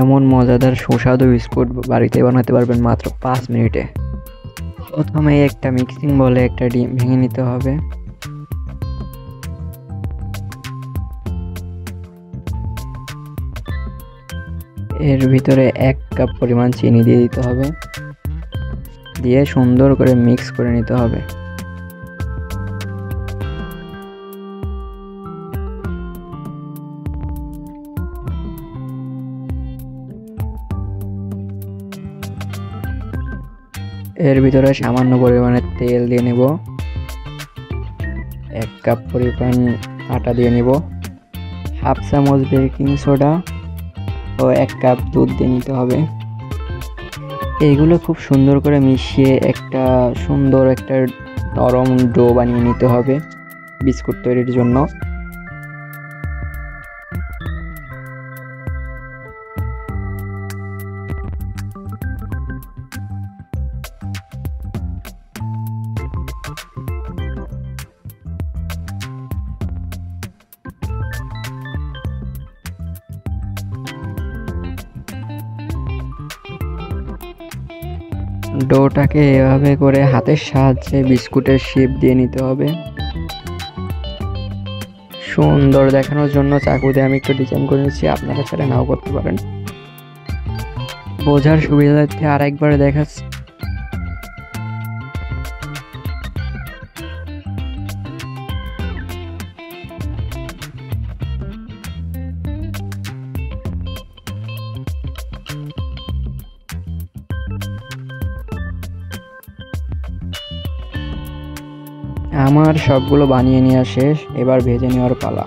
এমন মজাদার সুস্বাদু বিস্কুট বাড়িতে বানাতে পারবেন মাত্র 5 মিনিটে। প্রথমে একটা মিক্সিং বলে একটা ডিম ভেঙে নিতে হবে। এর ভিতরে 1 কাপ পরিমাণ চিনি দিয়ে দিতে হবে, দিয়ে সুন্দর করে মিক্স করে নিতে হবে। এর ভিতরে সামান্য পরিমাণে তেল দিয়ে নেব, 1 কাপ পরিমাণ আটা দিয়ে নিব, হাফ চামচ বেকিং সোডা ও 1 কাপ দুধ দিয়ে নিতে হবে। এইগুলো খুব সুন্দর করে মিশিয়ে একটা সুন্দর একটা নরম ডো বানিয়ে নিতে হবে বিস্কুট তৈরির জন্য। ডোটাকে এভাবে করে হাতের সাহায্যে বিস্কুটের শেপ দিয়ে নিতে হবে। সুন্দর দেখানোর জন্য চাকু দিয়ে আমি একটু ডিজাইন করে নিচ্ছি, আপনারা চাইলে নাও করতে পারেন। বোঝার সুবিধার্থে আরেকবার দেখাচ্ছি। আমার সবগুলো বানিয়ে নেওয়া শেষ, এবার ভেজে নেওয়ার পালা।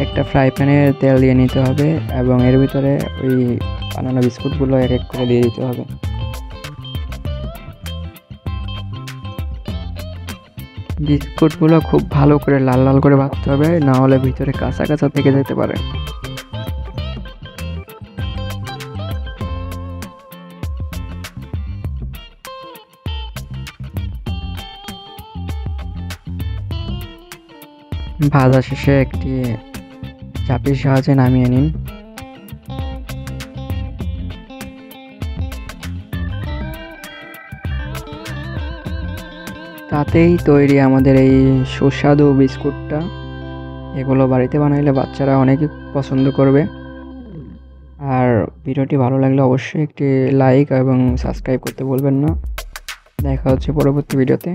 একটা ফ্রাই প্যানে তেল দিয়ে নিতে হবে এবং এর ভিতরে ওই বানানো বিস্কুটগুলো এক এক করে দিয়ে দিতে হবে। বিস্কুটগুলো খুব ভালো করে লাল লাল করে ভাজতে হবে, না হলে ভিতরে কাঁচা কাঁচা থেকে যেতে পারে। ভাজা শেষে একটি চাপির সাহায্যে নামিয়ে নিন। তাতেই তৈরি আমাদের এই সুস্বাদু বিস্কুটটা। এগুলো বাড়িতে বানাইলে বাচ্চারা অনেকই পছন্দ করবে। আর ভিডিওটি ভালো লাগলে অবশ্যই একটি লাইক এবং সাবস্ক্রাইব করতে ভুলবেন না। দেখা হচ্ছে পরবর্তী ভিডিওতে।